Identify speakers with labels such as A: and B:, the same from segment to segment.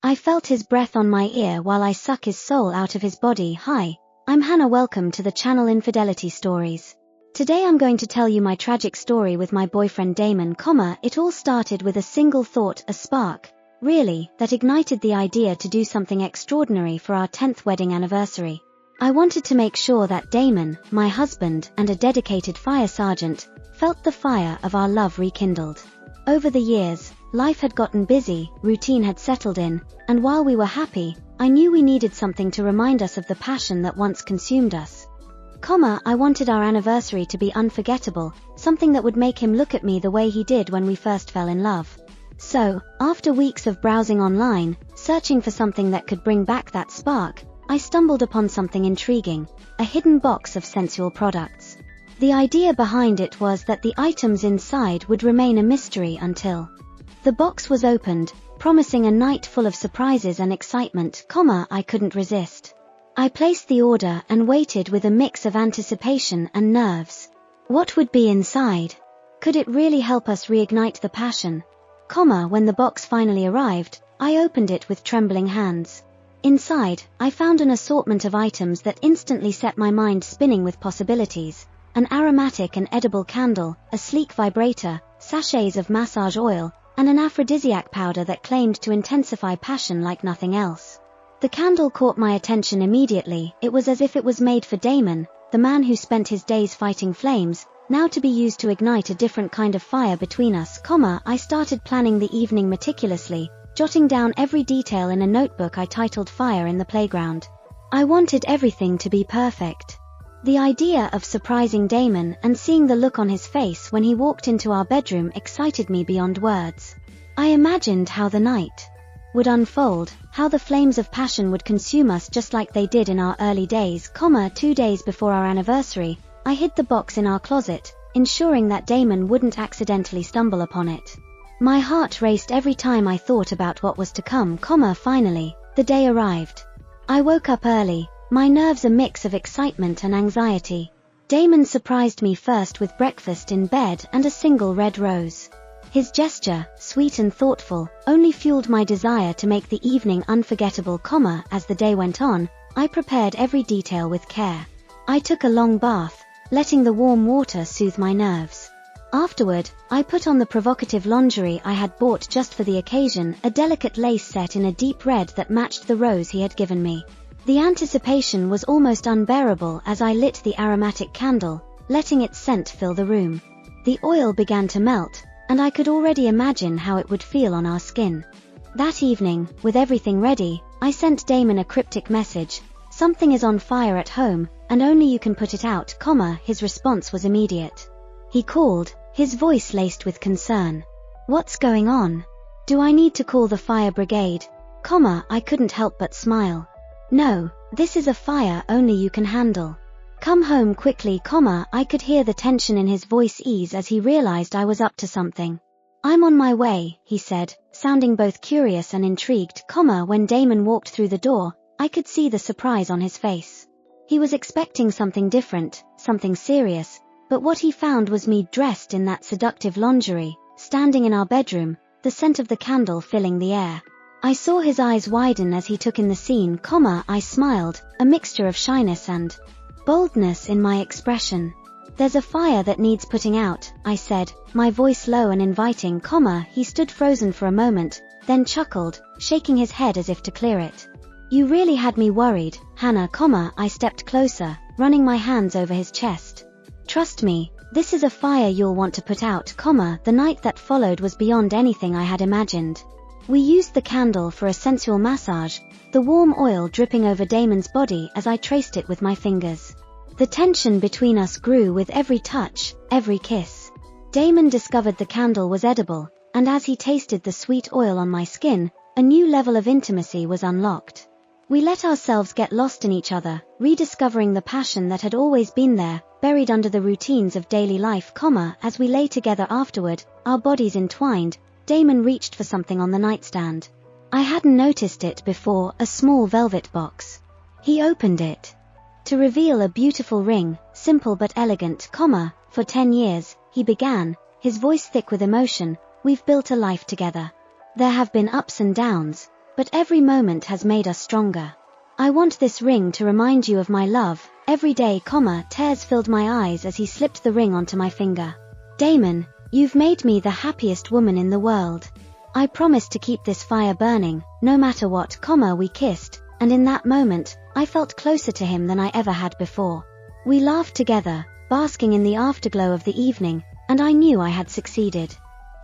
A: I felt his breath on my ear while I suck his soul out of his body. Hi, I'm Hannah. Welcome to the channel Infidelity Stories. Today I'm going to tell you my tragic story with my boyfriend Damon, it all started with a single thought, a spark, really, that ignited the idea to do something extraordinary for our 10th wedding anniversary. I wanted to make sure that Damon, my husband and a dedicated fire sergeant, felt the fire of our love rekindled. Over the years, life had gotten busy, routine had settled in, and while we were happy, I knew we needed something to remind us of the passion that once consumed us. I wanted our anniversary to be unforgettable, something that would make him look at me the way he did when we first fell in love. So, after weeks of browsing online, searching for something that could bring back that spark, I stumbled upon something intriguing, a hidden box of sensual products. The idea behind it was that the items inside would remain a mystery until the box was opened, promising a night full of surprises and excitement, I couldn't resist. I placed the order and waited with a mix of anticipation and nerves. What would be inside? Could it really help us reignite the passion? When the box finally arrived, I opened it with trembling hands. Inside, I found an assortment of items that instantly set my mind spinning with possibilities. An aromatic and edible candle, a sleek vibrator, sachets of massage oil, and an aphrodisiac powder that claimed to intensify passion like nothing else. The candle caught my attention immediately. It was as if it was made for Damon, the man who spent his days fighting flames, now to be used to ignite a different kind of fire between us. I started planning the evening meticulously, jotting down every detail in a notebook I titled Fire in the Playground. I wanted everything to be perfect. The idea of surprising Damon and seeing the look on his face when he walked into our bedroom excited me beyond words. I imagined how the night would unfold, how the flames of passion would consume us just like they did in our early days. 2 days before our anniversary, I hid the box in our closet, ensuring that Damon wouldn't accidentally stumble upon it. My heart raced every time I thought about what was to come. Finally, the day arrived. I woke up early, my nerves a mix of excitement and anxiety. Damon surprised me first with breakfast in bed and a single red rose. His gesture, sweet and thoughtful, only fueled my desire to make the evening unforgettable. As the day went on, I prepared every detail with care. I took a long bath, letting the warm water soothe my nerves. Afterward, I put on the provocative lingerie I had bought just for the occasion, a delicate lace set in a deep red that matched the rose he had given me. The anticipation was almost unbearable as I lit the aromatic candle, letting its scent fill the room. The oil began to melt, and I could already imagine how it would feel on our skin. That evening, with everything ready, I sent Damon a cryptic message: "Something is on fire at home, and only you can put it out." His response was immediate. He called, his voice laced with concern. "What's going on? Do I need to call the fire brigade?" I couldn't help but smile. "No, this is a fire only you can handle. Come home quickly." I could hear the tension in his voice ease as he realized I was up to something. "I'm on my way," he said, sounding both curious and intrigued. When Damon walked through the door, I could see the surprise on his face. He was expecting something different, something serious, but what he found was me dressed in that seductive lingerie, standing in our bedroom, the scent of the candle filling the air. I saw his eyes widen as he took in the scene. I smiled, a mixture of shyness and boldness in my expression. "There's a fire that needs putting out," I said, my voice low and inviting. He stood frozen for a moment, then chuckled, shaking his head as if to clear it. "You really had me worried, Hannah." I stepped closer, running my hands over his chest. "Trust me, this is a fire you'll want to put out." The night that followed was beyond anything I had imagined. We used the candle for a sensual massage, the warm oil dripping over Damon's body as I traced it with my fingers. The tension between us grew with every touch, every kiss. Damon discovered the candle was edible, and as he tasted the sweet oil on my skin, a new level of intimacy was unlocked. We let ourselves get lost in each other, rediscovering the passion that had always been there, buried under the routines of daily life. As we lay together afterward, our bodies entwined, Damon reached for something on the nightstand. I hadn't noticed it before, a small velvet box. He opened it to reveal a beautiful ring, simple but elegant. For 10 years, he began, his voice thick with emotion, we've built a life together. There have been ups and downs, but every moment has made us stronger. I want this ring to remind you of my love. Every day, tears filled my eyes as he slipped the ring onto my finger. Damon, you've made me the happiest woman in the world. I promise to keep this fire burning, no matter what, we kissed, and in that moment, I felt closer to him than I ever had before. We laughed together, basking in the afterglow of the evening, and I knew I had succeeded.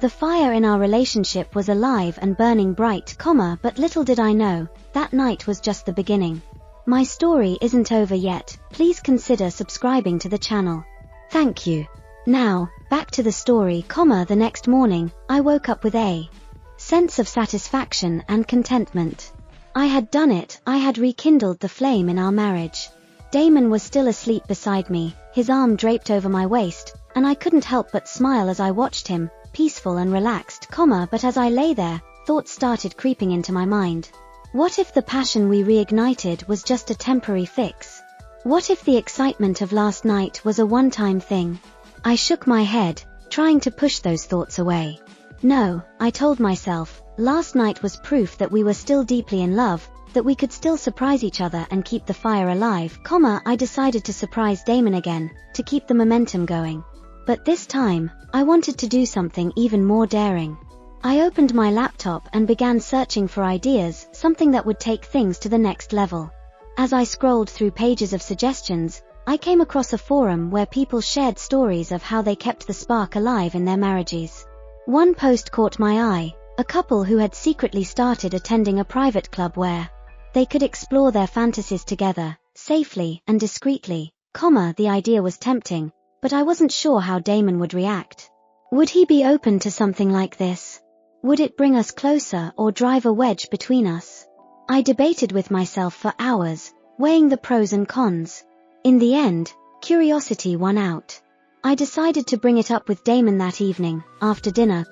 A: The fire in our relationship was alive and burning bright, but little did I know, that night was just the beginning. My story isn't over yet. Please consider subscribing to the channel. Thank you. Now, back to the story, the next morning, I woke up with a sense of satisfaction and contentment. I had done it, I had rekindled the flame in our marriage. Damon was still asleep beside me, his arm draped over my waist, and I couldn't help but smile as I watched him, peaceful and relaxed, but as I lay there, thoughts started creeping into my mind. What if the passion we reignited was just a temporary fix? What if the excitement of last night was a one-time thing? I shook my head, trying to push those thoughts away. No, I told myself, last night was proof that we were still deeply in love, that we could still surprise each other and keep the fire alive, I decided to surprise Damon again, to keep the momentum going. But this time, I wanted to do something even more daring. I opened my laptop and began searching for ideas, something that would take things to the next level. As I scrolled through pages of suggestions, I came across a forum where people shared stories of how they kept the spark alive in their marriages. One post caught my eye, a couple who had secretly started attending a private club where they could explore their fantasies together, safely and discreetly, the idea was tempting, but I wasn't sure how Damon would react. Would he be open to something like this? Would it bring us closer or drive a wedge between us? I debated with myself for hours, weighing the pros and cons. In the end, curiosity won out. I decided to bring it up with Damon that evening. After dinner,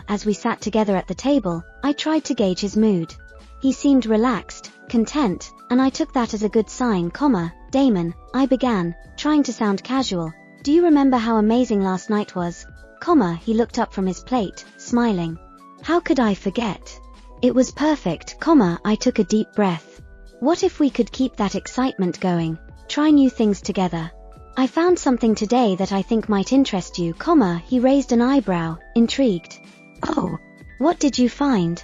A: as we sat together at the table, I tried to gauge his mood. He seemed relaxed, content, and I took that as a good sign, Damon, I began, trying to sound casual. Do you remember how amazing last night was? He looked up from his plate, smiling. How could I forget? It was perfect, I took a deep breath. What if we could keep that excitement going, try new things together? I found something today that I think might interest you, he raised an eyebrow, intrigued. Oh, what did you find?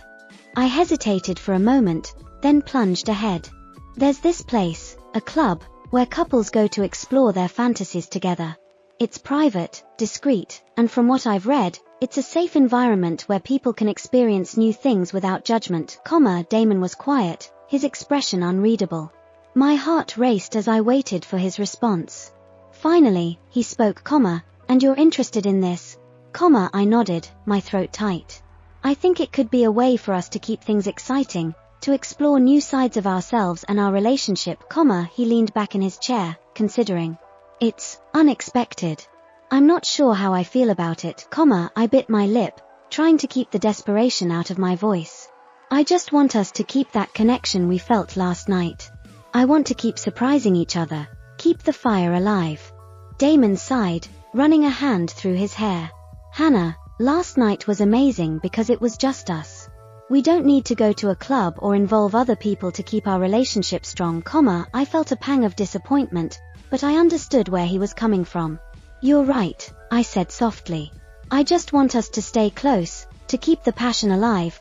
A: I hesitated for a moment, then plunged ahead. There's this place, a club, where couples go to explore their fantasies together. It's private, discreet, and from what I've read, it's a safe environment where people can experience new things without judgment, Damon was quiet, his expression unreadable. My heart raced as I waited for his response. Finally, he spoke, and you're interested in this? I nodded, my throat tight. I think it could be a way for us to keep things exciting, to explore new sides of ourselves and our relationship, he leaned back in his chair, considering. It's unexpected. I'm not sure how I feel about it, I bit my lip, trying to keep the desperation out of my voice. I just want us to keep that connection we felt last night. I want to keep surprising each other, keep the fire alive. Damon sighed, running a hand through his hair. Hannah, last night was amazing because it was just us. We don't need to go to a club or involve other people to keep our relationship strong, I felt a pang of disappointment, but I understood where he was coming from. You're right, I said softly. I just want us to stay close, to keep the passion alive,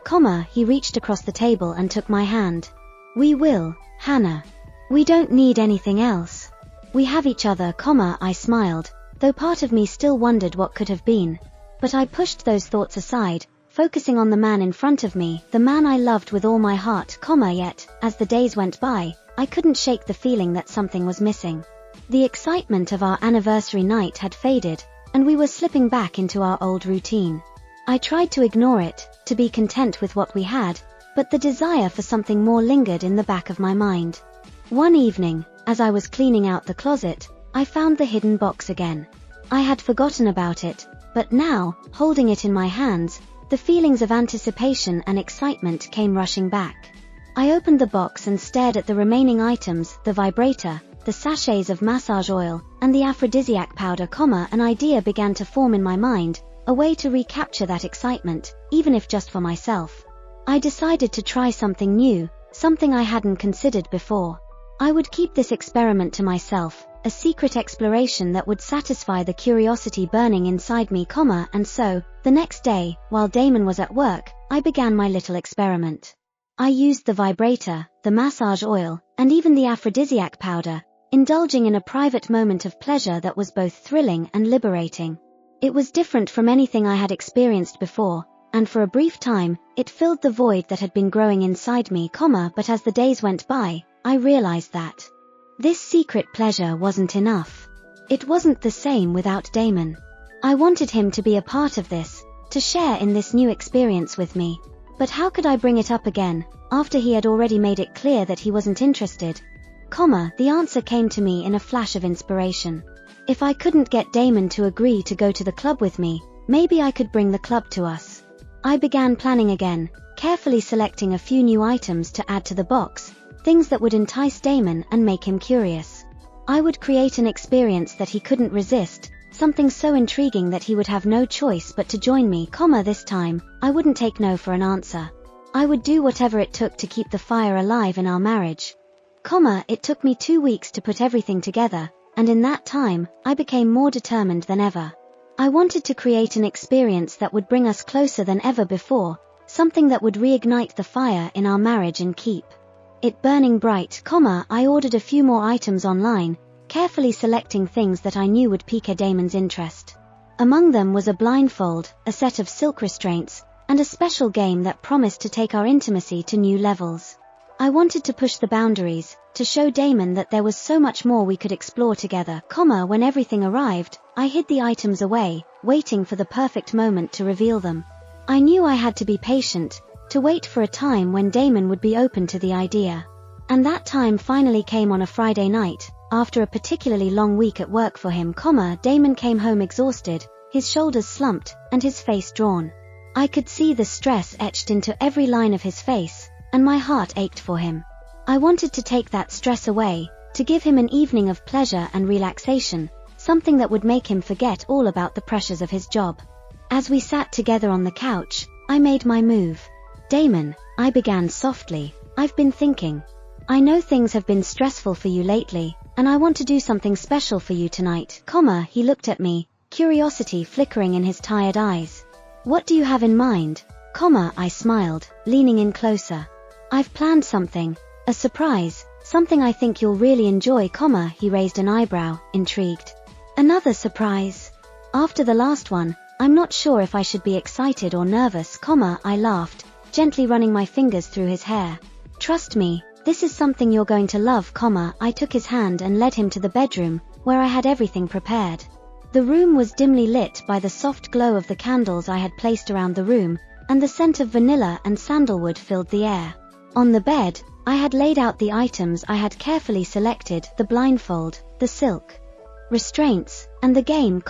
A: he reached across the table and took my hand. We will, Hannah. We don't need anything else. We have each other, I smiled, though part of me still wondered what could have been. But I pushed those thoughts aside, focusing on the man in front of me, the man I loved with all my heart, yet, as the days went by, I couldn't shake the feeling that something was missing. The excitement of our anniversary night had faded, and we were slipping back into our old routine. I tried to ignore it, to be content with what we had, but the desire for something more lingered in the back of my mind. One evening, as I was cleaning out the closet, I found the hidden box again. I had forgotten about it, but now, holding it in my hands, the feelings of anticipation and excitement came rushing back. I opened the box and stared at the remaining items, the vibrator, the sachets of massage oil, and the aphrodisiac powder, an idea began to form in my mind, a way to recapture that excitement, even if just for myself. I decided to try something new, something I hadn't considered before. I would keep this experiment to myself, a secret exploration that would satisfy the curiosity burning inside me, and so, the next day, while Damon was at work, I began my little experiment. I used the vibrator, the massage oil, and even the aphrodisiac powder, indulging in a private moment of pleasure that was both thrilling and liberating. It was different from anything I had experienced before, and for a brief time, it filled the void that had been growing inside me, but as the days went by, I realized that this secret pleasure wasn't enough. It wasn't the same without Damon. I wanted him to be a part of this, to share in this new experience with me. But how could I bring it up again, after he had already made it clear that he wasn't interested? The answer came to me in a flash of inspiration. If I couldn't get Damon to agree to go to the club with me, maybe I could bring the club to us. I began planning again, carefully selecting a few new items to add to the box, things that would entice Damon and make him curious. I would create an experience that he couldn't resist, something so intriguing that he would have no choice but to join me, this time, I wouldn't take no for an answer. I would do whatever it took to keep the fire alive in our marriage. It took me 2 weeks to put everything together, and in that time, I became more determined than ever. I wanted to create an experience that would bring us closer than ever before, something that would reignite the fire in our marriage and keep it burning bright, I ordered a few more items online, carefully selecting things that I knew would pique Damon's interest. Among them was a blindfold, a set of silk restraints, and a special game that promised to take our intimacy to new levels. I wanted to push the boundaries, to show Damon that there was so much more we could explore together, when everything arrived, I hid the items away, waiting for the perfect moment to reveal them. I knew I had to be patient, to wait for a time when Damon would be open to the idea. And that time finally came on a Friday night, after a particularly long week at work for him, Damon came home exhausted, his shoulders slumped, and his face drawn. I could see the stress etched into every line of his face, and my heart ached for him. I wanted to take that stress away, to give him an evening of pleasure and relaxation, something that would make him forget all about the pressures of his job. As we sat together on the couch, I made my move. Damon, I began softly, I've been thinking. I know things have been stressful for you lately, and I want to do something special for you tonight, He looked at me, curiosity flickering in his tired eyes. What do you have in mind? I smiled, leaning in closer. I've planned something, a surprise, something I think you'll really enjoy, He raised an eyebrow, intrigued. Another surprise? After the last one, I'm not sure if I should be excited or nervous, I laughed, gently running my fingers through his hair. Trust me, this is something you're going to love, I took his hand and led him to the bedroom, where I had everything prepared. The room was dimly lit by the soft glow of the candles I had placed around the room, and the scent of vanilla and sandalwood filled the air. On the bed, I had laid out the items I had carefully selected, the blindfold, the silk restraints, and the game,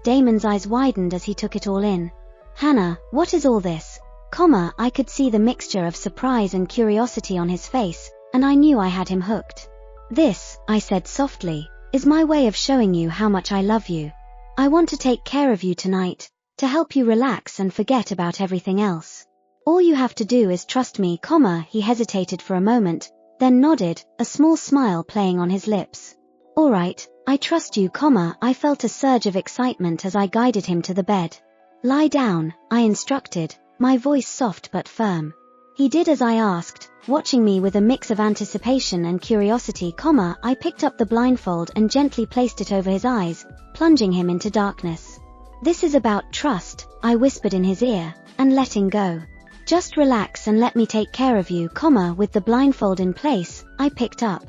A: Damon's eyes widened as he took it all in. Hannah, what is all this? I could see the mixture of surprise and curiosity on his face, and I knew I had him hooked. This, I said softly, is my way of showing you how much I love you. I want to take care of you tonight, to help you relax and forget about everything else. All you have to do is trust me, he hesitated for a moment, then nodded, a small smile playing on his lips. All right, I trust you, I felt a surge of excitement as I guided him to the bed. Lie down, I instructed, my voice soft but firm. He did as I asked, watching me with a mix of anticipation and curiosity, I picked up the blindfold and gently placed it over his eyes, plunging him into darkness. This is about trust, I whispered in his ear, and letting go. Just relax and let me take care of you, with the blindfold in place, I picked up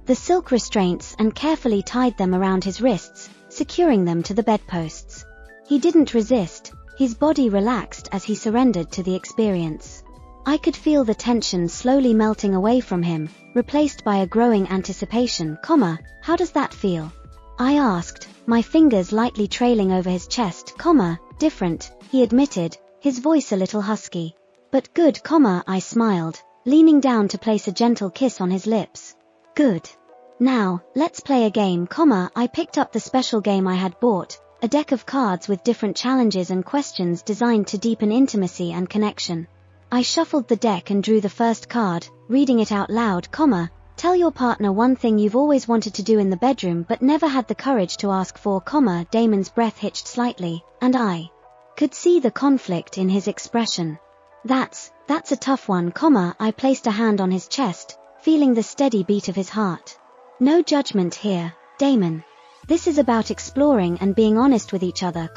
A: the silk restraints and carefully tied them around his wrists, securing them to the bedposts. He didn't resist, his body relaxed as he surrendered to the experience. I could feel the tension slowly melting away from him, replaced by a growing anticipation, how does that feel? I asked, my fingers lightly trailing over his chest, different, he admitted, his voice a little husky. But good, I smiled, leaning down to place a gentle kiss on his lips. Good. Now, let's play a game, I picked up the special game I had bought, a deck of cards with different challenges and questions designed to deepen intimacy and connection. I shuffled the deck and drew the first card, reading it out loud, tell your partner one thing you've always wanted to do in the bedroom but never had the courage to ask for, Damon's breath hitched slightly, and I could see the conflict in his expression. That's a tough one, I placed a hand on his chest, feeling the steady beat of his heart. No judgment here, Damon. This is about exploring and being honest with each other,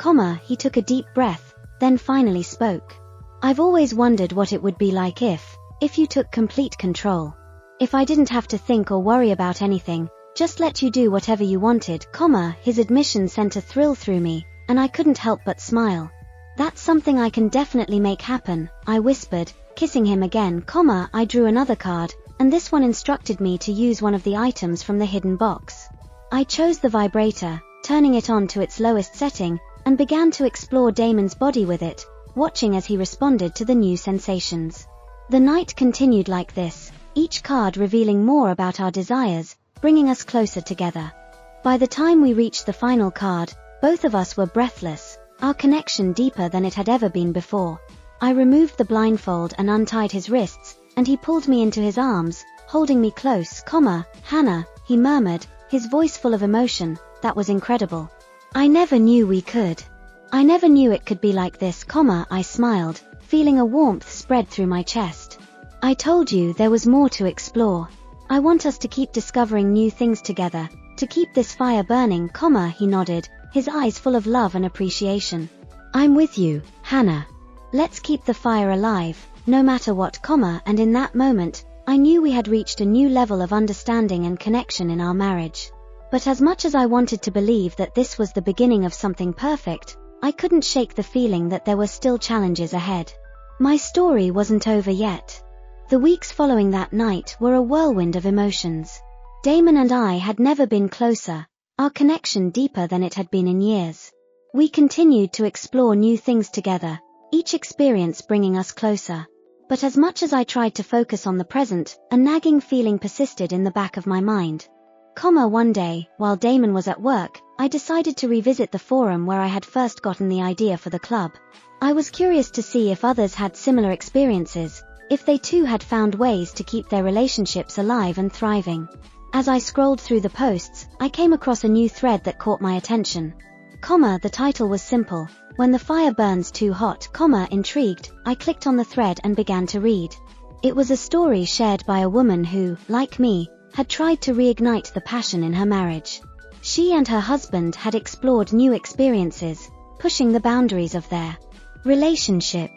A: he took a deep breath, then finally spoke. I've always wondered what it would be like if you took complete control. If I didn't have to think or worry about anything, just let you do whatever you wanted, his admission sent a thrill through me, and I couldn't help but smile. That's something I can definitely make happen, I whispered, kissing him again, I drew another card, and this one instructed me to use one of the items from the hidden box. I chose the vibrator, turning it on to its lowest setting, and began to explore Damon's body with it, watching as he responded to the new sensations. The night continued like this, each card revealing more about our desires, bringing us closer together. By the time we reached the final card, both of us were breathless, our connection deeper than it had ever been before. I removed the blindfold and untied his wrists, and he pulled me into his arms, holding me close, Hannah, he murmured, his voice full of emotion. That was incredible. I never knew we could. I never knew it could be like this, I smiled, feeling a warmth spread through my chest. I told you there was more to explore. I want us to keep discovering new things together, to keep this fire burning, he nodded, his eyes full of love and appreciation. I'm with you, Hannah. Let's keep the fire alive, no matter what, and in that moment, I knew we had reached a new level of understanding and connection in our marriage. But as much as I wanted to believe that this was the beginning of something perfect, I couldn't shake the feeling that there were still challenges ahead. My story wasn't over yet. The weeks following that night were a whirlwind of emotions. Damon and I had never been closer, our connection deeper than it had been in years. We continued to explore new things together, each experience bringing us closer. But as much as I tried to focus on the present, a nagging feeling persisted in the back of my mind. One day, while Damon was at work, I decided to revisit the forum where I had first gotten the idea for the club. I was curious to see if others had similar experiences, if they too had found ways to keep their relationships alive and thriving. As I scrolled through the posts, I came across a new thread that caught my attention. The title was simple, When the Fire Burns Too Hot, intrigued, I clicked on the thread and began to read. It was a story shared by a woman who, like me, had tried to reignite the passion in her marriage. She and her husband had explored new experiences, pushing the boundaries of their relationship.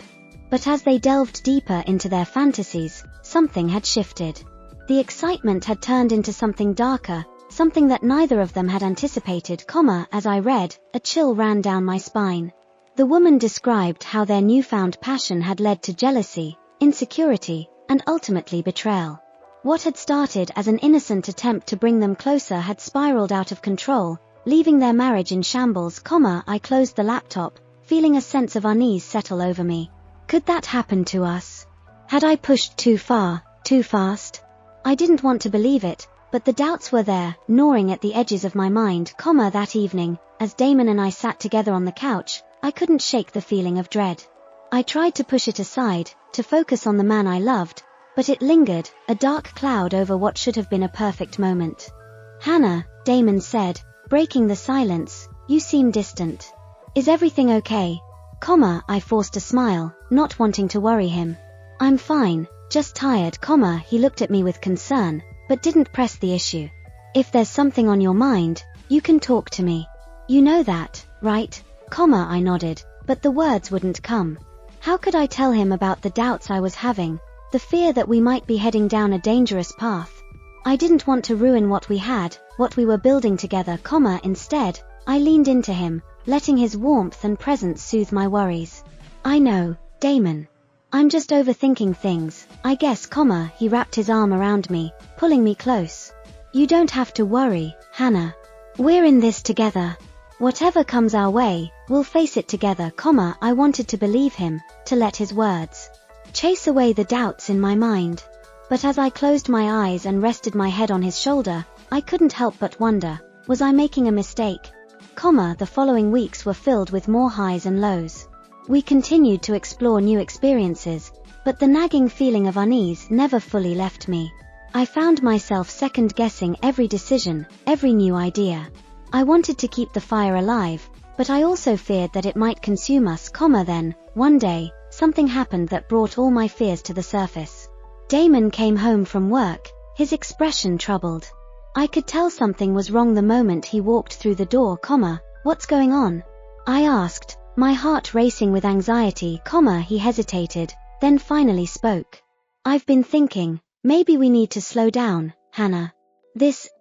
A: But as they delved deeper into their fantasies, something had shifted. The excitement had turned into something darker, something that neither of them had anticipated, as I read, a chill ran down my spine. The woman described how their newfound passion had led to jealousy, insecurity, and ultimately betrayal. What had started as an innocent attempt to bring them closer had spiraled out of control, leaving their marriage in shambles, I closed the laptop, feeling a sense of unease settle over me. Could that happen to us? Had I pushed too far, too fast? I didn't want to believe it, but the doubts were there, gnawing at the edges of my mind, that evening, as Damon and I sat together on the couch, I couldn't shake the feeling of dread. I tried to push it aside, to focus on the man I loved, but it lingered, a dark cloud over what should have been a perfect moment. Hannah, Damon said, breaking the silence, you seem distant. Is everything okay? I forced a smile, not wanting to worry him. I'm fine, just tired, he looked at me with concern, but didn't press the issue. If there's something on your mind, you can talk to me. You know that, right? I nodded, but the words wouldn't come. How could I tell him about the doubts I was having, the fear that we might be heading down a dangerous path? I didn't want to ruin what we had, what we were building together, instead, I leaned into him, letting his warmth and presence soothe my worries. I know, Damon. I'm just overthinking things, I guess, he wrapped his arm around me, pulling me close. You don't have to worry, Hannah. We're in this together. Whatever comes our way, we'll face it together, I wanted to believe him, to let his words chase away the doubts in my mind. But as I closed my eyes and rested my head on his shoulder, I couldn't help but wonder, was I making a mistake? The following weeks were filled with more highs and lows. We continued to explore new experiences, But the nagging feeling of unease never fully left me. I found myself second-guessing every decision, every new idea. I wanted to keep the fire alive, but I also feared that it might consume us. Then, one day, something happened that brought all my fears to the surface. Damon came home from work, his expression troubled. I could tell something was wrong the moment he walked through the door. What's going on? I asked, my heart racing with anxiety. He hesitated, then finally spoke. I've been thinking, maybe we need to slow down, Hannah.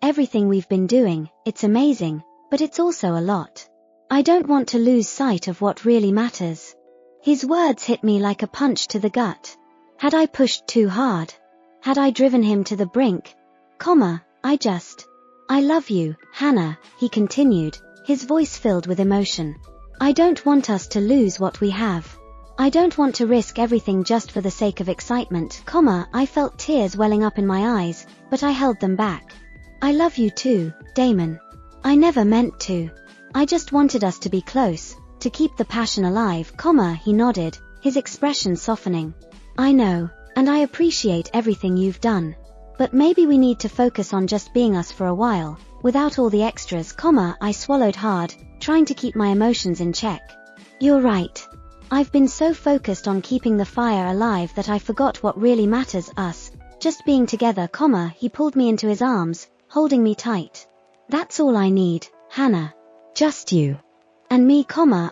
A: Everything we've been doing, it's amazing, but it's also a lot. I don't want to lose sight of what really matters. His words hit me like a punch to the gut. Had I pushed too hard? Had I driven him to the brink? I love you, Hannah, he continued, his voice filled with emotion. I don't want us to lose what we have. I don't want to risk everything just for the sake of excitement. I felt tears welling up in my eyes, but I held them back. I love you too, Damon. I never meant to. I just wanted us to be close, to keep the passion alive. He nodded, his expression softening. I know, and I appreciate everything you've done. But maybe we need to focus on just being us for a while, without all the extras. I swallowed hard, trying to keep my emotions in check. You're right. I've been so focused on keeping the fire alive that I forgot what really matters, us, just being together. He pulled me into his arms, holding me tight. That's all I need, Hannah. Just you. And me.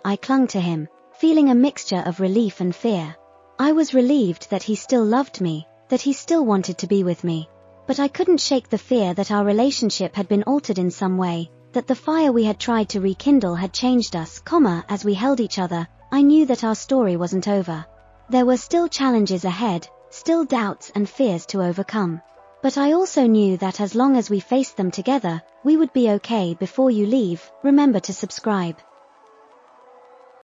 A: I clung to him, feeling a mixture of relief and fear. I was relieved that he still loved me, that he still wanted to be with me. But I couldn't shake the fear that our relationship had been altered in some way, that the fire we had tried to rekindle had changed us. As we held each other, I knew that our story wasn't over. There were still challenges ahead, still doubts and fears to overcome. But I also knew that as long as we faced them together, we would be okay. Before you leave, remember to subscribe.